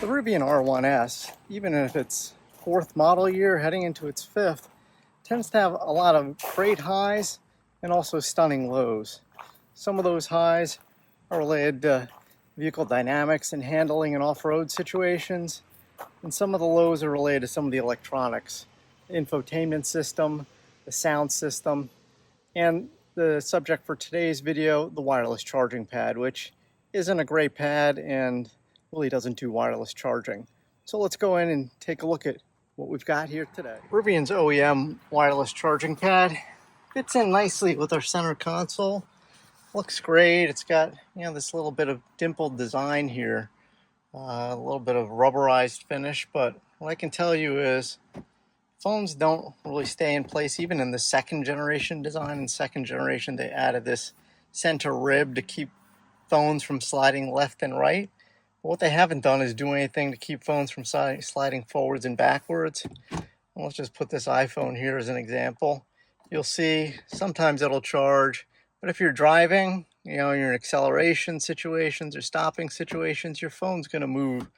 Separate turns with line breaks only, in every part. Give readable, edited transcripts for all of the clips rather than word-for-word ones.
The Rivian R1S, even if it's fourth model year heading into its fifth, tends to have a lot of great highs and also stunning lows. Some of those highs are related to vehicle dynamics and handling in off-road situations, and some of the lows are related to some of the electronics, the infotainment system, the sound system, and the subject for today's video, the wireless charging pad, which isn't a great pad and really doesn't do wireless charging. So let's go in and take a look at what we've got here today. Rivian's OEM wireless charging pad fits in nicely with our center console. Looks great. It's got, this little bit of dimpled design here, a little bit of rubberized finish, but what I can tell you is phones don't really stay in place even in the second generation design. In second generation, they added this center rib to keep phones from sliding left and right. But what they haven't done is do anything to keep phones from sliding forwards and backwards. And let's just put this iPhone here as an example. You'll see sometimes it'll charge, but if you're driving, you're in acceleration situations or stopping situations, your phone's going to move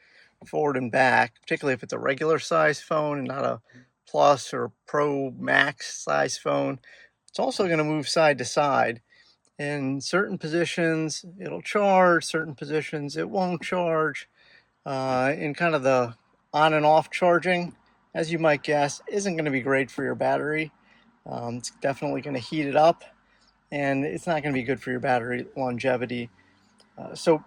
forward and back, particularly if it's a regular size phone and not a Plus or Pro Max size phone. It's also going to move side to side. In certain positions, it'll charge, certain positions, it won't charge. In kind of the on and off charging, as you might guess, isn't going to be great for your battery. It's definitely going to heat it up, and it's not going to be good for your battery longevity. So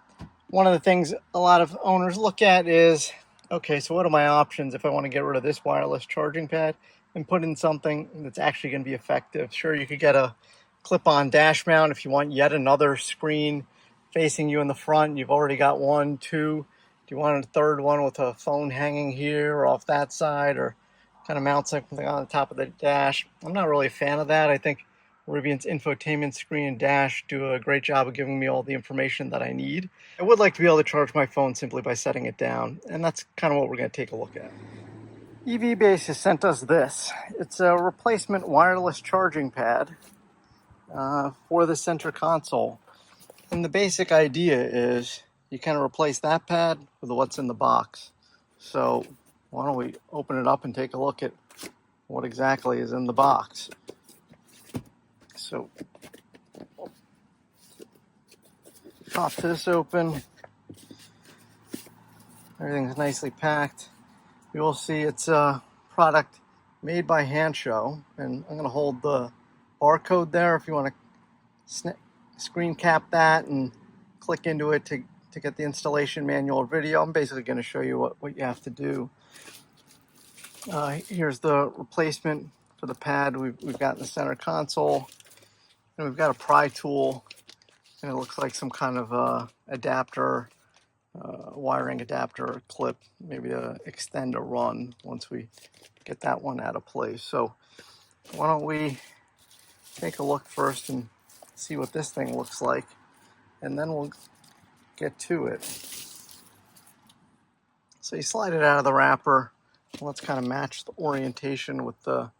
one of the things a lot of owners look at is, okay, so what are my options if I want to get rid of this wireless charging pad and put in something that's actually going to be effective? Sure, you could get a clip-on dash mount if you want yet another screen facing you in the front. You've already got one, two. Do you want a third one with a phone hanging here or off that side, or kind of mount something on the top of the dash? I'm not really a fan of that. I think Rivian's infotainment screen and dash do a great job of giving me all the information that I need. I would like to be able to charge my phone simply by setting it down, and that's kind of what we're going to take a look at. EVBase has sent us this. It's a replacement wireless charging pad for the center console. And the basic idea is you kind of replace that pad with what's in the box. So why don't we open it up and take a look at what exactly is in the box. So pop this open. Everything's nicely packed. You will see it's a product made by Handshow, and I'm going to hold the barcode there if you want to screen cap that and click into it to get the installation manual or video. I'm basically going to show you what you have to do. Here's the replacement for the pad we've got in the center console. And we've got a pry tool, and it looks like some kind of adapter, wiring adapter clip, maybe to extend a run once we get that one out of place. So why don't we take a look first and see what this thing looks like, and then we'll get to it. So you slide it out of the wrapper. Let's kind of match the orientation with the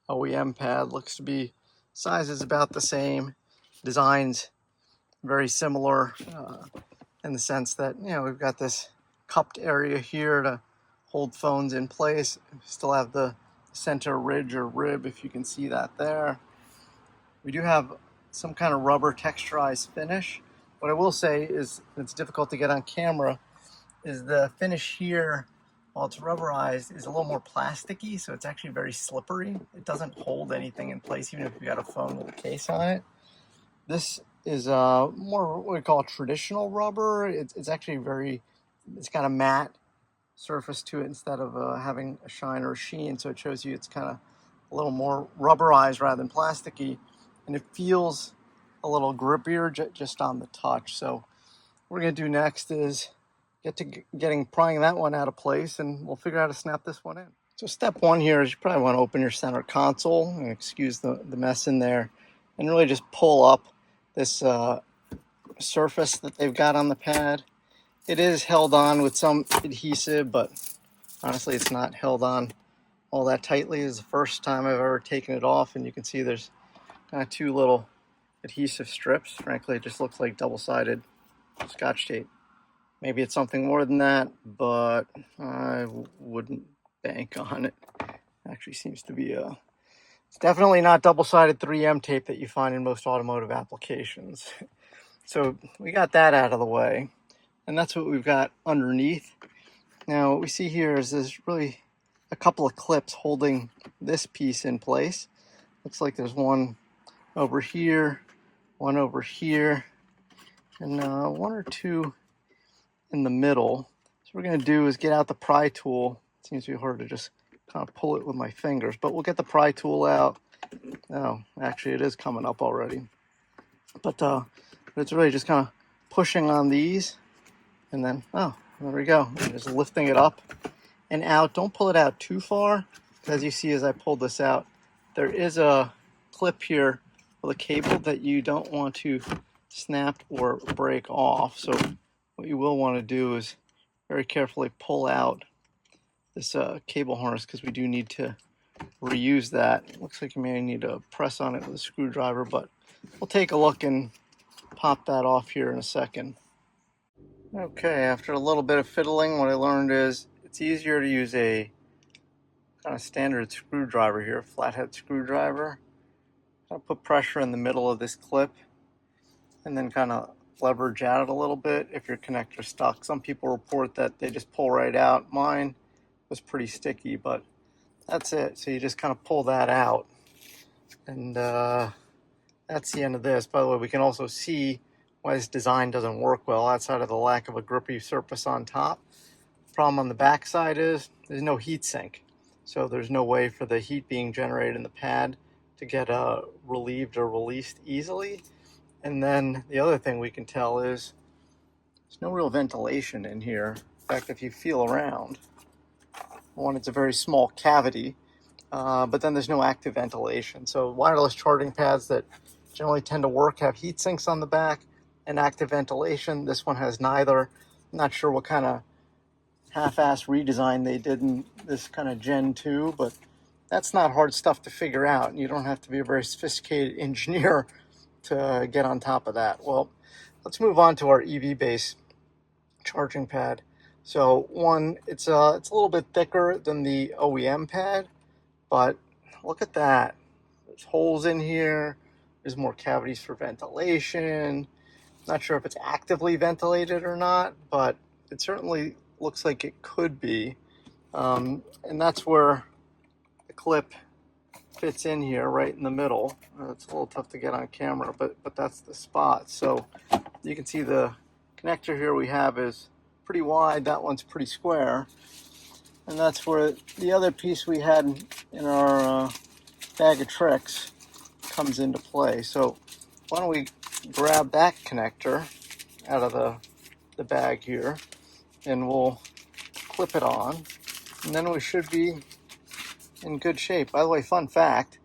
OEM pad. Looks to be size is about the same, designs very similar in the sense that we've got this cupped area here to hold phones in place. We still have the center ridge or rib, if you can see that there. We do have some kind of rubber texturized finish. What I will say is, it's difficult to get on camera, is the finish here, while it's rubberized, is a little more plasticky, so it's actually very slippery. It doesn't hold anything in place, even if you've got a phone with a case on it. This is more what we call traditional rubber. It's actually it's got a matte surface to it instead of having a shine or a sheen, so it shows you it's kind of a little more rubberized rather than plasticky, and it feels a little grippier just on the touch. So what we're going to do next is prying that one out of place, and we'll figure out how to snap this one in. So step one here is you probably want to open your center console, and excuse the mess in there, and really just pull up this surface that they've got on the pad. It is held on with some adhesive, but honestly it's not held on all that tightly. It's the first time I've ever taken it off, and you can see there's kind of two little adhesive strips. Frankly, it just looks like double-sided Scotch tape. Maybe it's something more than that, but I wouldn't bank on it. Actually seems to be it's definitely not double-sided 3M tape that you find in most automotive applications. So we got that out of the way, and that's what we've got underneath. Now what we see here is there's really a couple of clips holding this piece in place. Looks like there's one over here, one over here, and one or two in the middle. So what we're going to do is get out the pry tool. It seems to be hard to just kind of pull it with my fingers, but we'll get the pry tool out. Oh, actually it is coming up already. But it's really just kind of pushing on these, and then, oh, there we go. I'm just lifting it up and out. Don't pull it out too far, because as you see as I pull this out, there is a clip here with a cable that you don't want to snap or break off. So what you will want to do is very carefully pull out this cable harness, because we do need to reuse that. It looks like you may need to press on it with a screwdriver, but we'll take a look and pop that off here in a second. Okay, after a little bit of fiddling, what I learned is it's easier to use a kind of standard screwdriver here, flathead screwdriver. I'll put pressure in the middle of this clip and then kind of leverage at it a little bit if your connector's stuck. Some people report that they just pull right out. Mine was pretty sticky, but that's it. So you just kind of pull that out, and that's the end of this. By the way, we can also see why this design doesn't work well outside of the lack of a grippy surface on top. The problem on the back side is there's no heat sink, so there's no way for the heat being generated in the pad to get relieved or released easily. And then the other thing we can tell is there's no real ventilation in here. In fact, if you feel around, one, it's a very small cavity, but then there's no active ventilation. So wireless charging pads that generally tend to work have heat sinks on the back and active ventilation. This one has neither. I'm not sure what kind of half-ass redesign they did in this kind of Gen 2, but that's not hard stuff to figure out. You don't have to be a very sophisticated engineer to get on top of that. Well, let's move on to our EVBase charging pad. So one, it's a little bit thicker than the OEM pad, but look at that. There's holes in here. There's more cavities for ventilation. Not sure if it's actively ventilated or not, but it certainly looks like it could be. And that's where the clip fits in here, right in the middle. It's a little tough to get on camera, but that's the spot. So you can see the connector here we have is pretty wide. That one's pretty square. And that's where the other piece we had in our bag of tricks comes into play. So why don't we grab that connector out of the bag here, and we'll clip it on, and then we should be in good shape. By the way, fun fact,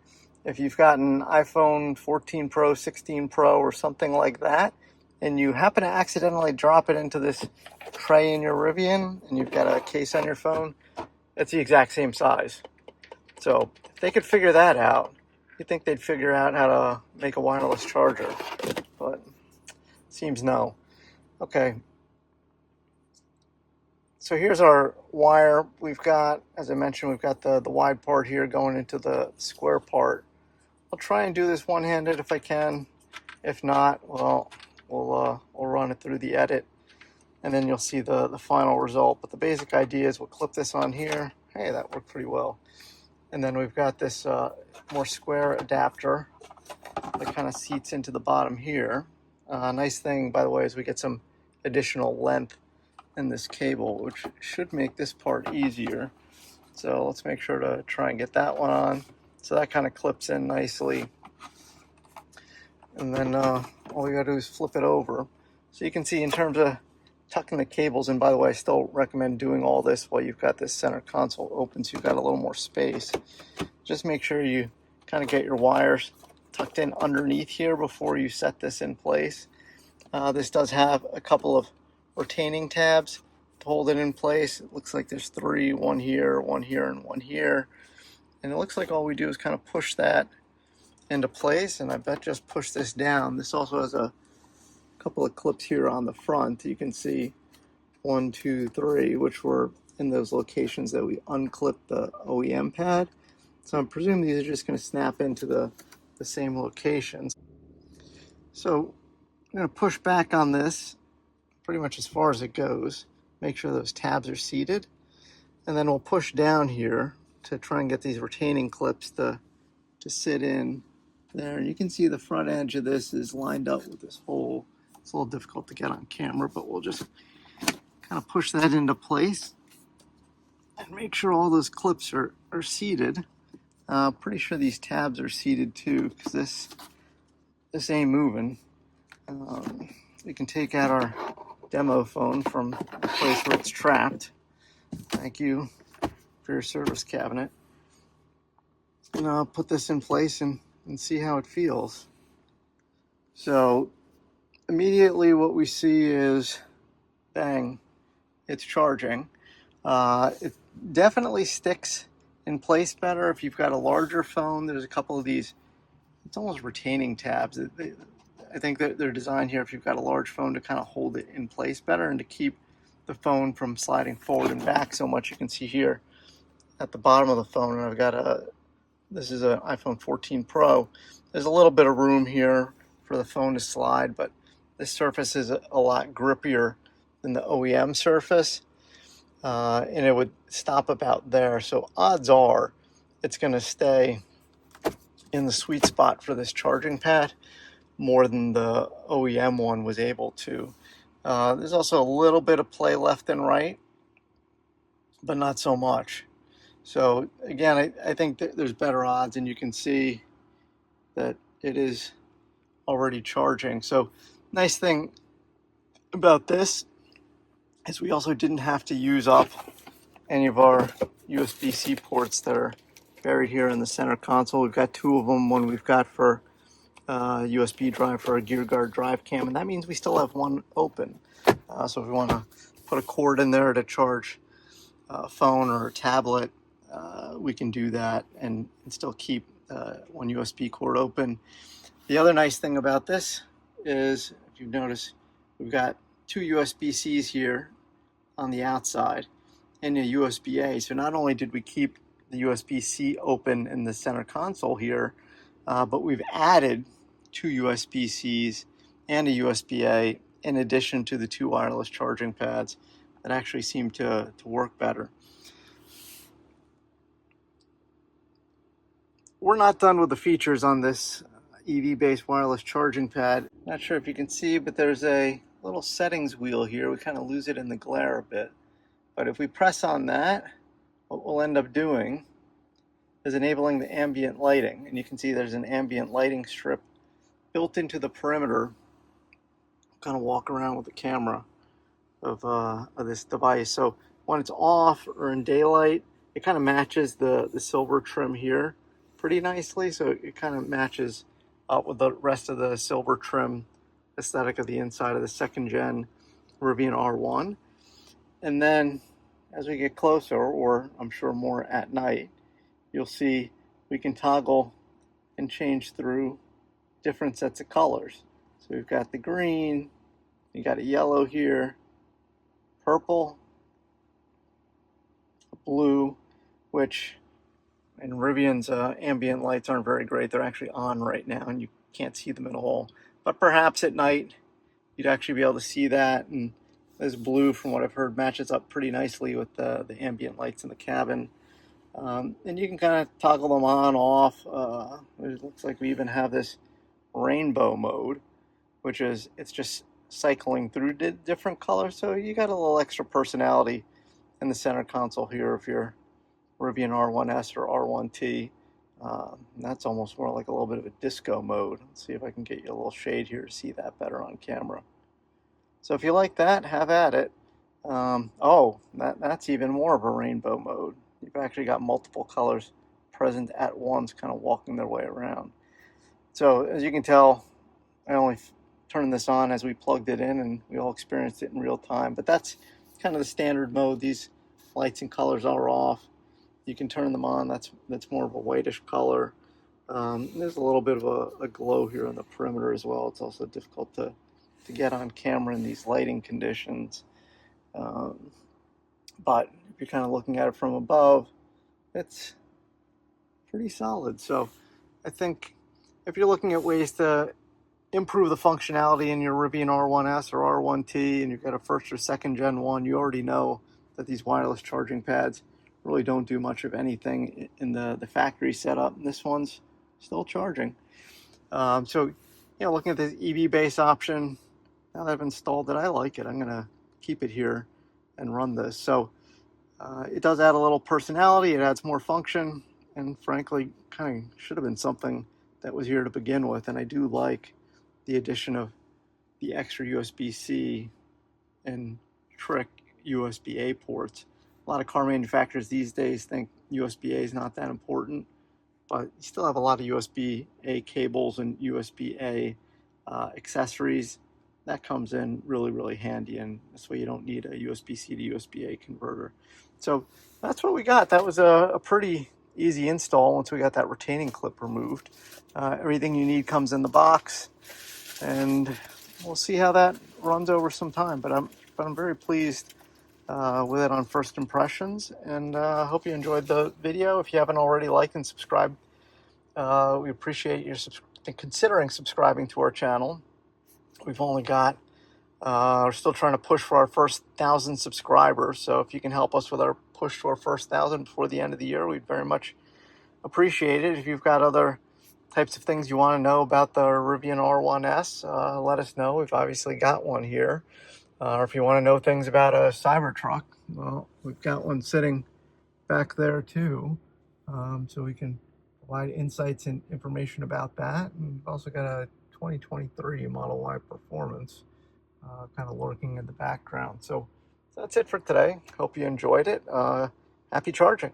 if you've got an iPhone 14 Pro, 16 Pro, or something like that, and you happen to accidentally drop it into this tray in your Rivian, and you've got a case on your phone, it's the exact same size. So if they could figure that out, you'd think they'd figure out how to make a wireless charger, but seems no. Okay. So here's our wire. We've got, as I mentioned, we've got the wide part here going into the square part. I'll try and do this one-handed if I can. If not, well, we'll run it through the edit, and then you'll see the final result. But the basic idea is we'll clip this on here. Hey, that worked pretty well. And then we've got this more square adapter that kind of seats into the bottom here. Nice thing, by the way, is we get some additional length in this cable, which should make this part easier. So let's make sure to try and get that one on. So that kind of clips in nicely. And then all we gotta do is flip it over. So you can see in terms of tucking the cables in, by the way, I still recommend doing all this while you've got this center console open so you've got a little more space. Just make sure you kind of get your wires tucked in underneath here before you set this in place. This does have a couple of retaining tabs to hold it in place. It looks like there's three, one here, and one here. And it looks like all we do is kind of push that into place, and I bet just push this down. This also has a couple of clips here on the front. You can see 1, 2, 3, which were in those locations that we unclipped the OEM pad. So I'm presuming these are just going to snap into the same locations. So I'm going to push back on this pretty much as far as it goes. Make sure those tabs are seated. And then we'll push down here to try and get these retaining clips to sit in there. And you can see the front edge of this is lined up with this hole. It's a little difficult to get on camera, but we'll just kind of push that into place and make sure all those clips are seated. Pretty sure these tabs are seated too, because this ain't moving. We can take out our demo phone from the place where it's trapped. Thank you for your service cabinet. And I'll put this in place and see how it feels. So immediately what we see is, bang, it's charging. It definitely sticks in place better if you've got a larger phone. There's a couple of these, it's almost retaining tabs. I think that they're designed here if you've got a large phone to kind of hold it in place better and to keep the phone from sliding forward and back so much. You can see here at the bottom of the phone, and I've got this is an iPhone 14 Pro. There's a little bit of room here for the phone to slide, but this surface is a lot grippier than the OEM surface, and it would stop about there. So odds are it's going to stay in the sweet spot for this charging pad more than the OEM one was able to. There's also a little bit of play left and right, but not so much. So again, I think that there's better odds, and you can see that it is already charging. So nice thing about this is we also didn't have to use up any of our USB-C ports that are buried here in the center console. We've got 2 of them. One we've got for USB drive for a gear guard drive cam, and that means we still have one open. So if we want to put a cord in there to charge a phone or a tablet, we can do that and still keep one USB cord open. The other nice thing about this is, if you've noticed, we've got 2 USB-Cs here on the outside and a USB-A. So not only did we keep the USB-C open in the center console here, but we've added 2 USB-Cs and a USB-A in addition to the 2 wireless charging pads that actually seem to work better. We're not done with the features on this EVBase wireless charging pad. Not sure if you can see, but there's a little settings wheel here. We kind of lose it in the glare a bit. But if we press on that, what we'll end up doing is enabling the ambient lighting. And you can see there's an ambient lighting strip built into the perimeter. Kind of walk around with the camera of this device. So when it's off or in daylight, it kind of matches the silver trim here pretty nicely. So it kind of matches up with the rest of the silver trim aesthetic of the inside of the 2nd gen Rivian R1. And then as we get closer, or I'm sure more at night, you'll see we can toggle and change through different sets of colors. So we've got the green, you got a yellow here, purple, blue, which in Rivian's ambient lights aren't very great. They're actually on right now and you can't see them at all. But perhaps at night you'd actually be able to see that, and this blue, from what I've heard, matches up pretty nicely with the ambient lights in the cabin. And you can kind of toggle them on, off. It looks like we even have this rainbow mode, which is, it's just cycling through different colors. So you got a little extra personality in the center console here if you're Rivian R1S or R1T. That's almost more like a little bit of a disco mode. Let's see if I can get you a little shade here to see that better on camera. So if you like that, have at it. That's even more of a rainbow mode. You've actually got multiple colors present at once, kind of walking their way around. So as you can tell, I only turned this on as we plugged it in, and we all experienced it in real time. But that's kind of the standard mode. These lights and colors are off. You can turn them on. That's more of a whitish color. There's a little bit of a glow here on the perimeter as well. It's also difficult to get on camera in these lighting conditions. But if you're kind of looking at it from above, it's pretty solid. So I think if you're looking at ways to improve the functionality in your Rivian R1S or R1T, and you've got a first or second gen one, you already know that these wireless charging pads really don't do much of anything in the factory setup. And this one's still charging. So, looking at this EVBase option, now that I've installed it, I like it. I'm going to keep it here and run this. So it does add a little personality. It adds more function, and frankly, kind of should have been something that was here to begin with. And I do like the addition of the extra USB-C and trick USB-A ports. A lot of car manufacturers these days think USB-A is not that important, but you still have a lot of USB-A cables and USB-A accessories. That comes in really, really handy, and this way you don't need a USB-C to USB-A converter. So that's what we got. That was a pretty easy install once we got that retaining clip removed. Everything you need comes in the box, and we'll see how that runs over some time. But I'm very pleased with it on first impressions, and hope you enjoyed the video. If you haven't already liked and subscribed, we appreciate your considering subscribing to our channel. We've only got, we're still trying to push for our first 1,000 subscribers. So if you can help us with our push to our first 1,000 before the end of the year, we'd very much appreciate it. If you've got other types of things you want to know about the Rivian R1S, let us know. We've obviously got one here. Or if you want to know things about a Cybertruck, well, we've got one sitting back there too. So we can provide insights and information about that. And we've also got a 2023 Model Y Performance kind of lurking in the background. So that's it for today. Hope you enjoyed it. Happy charging.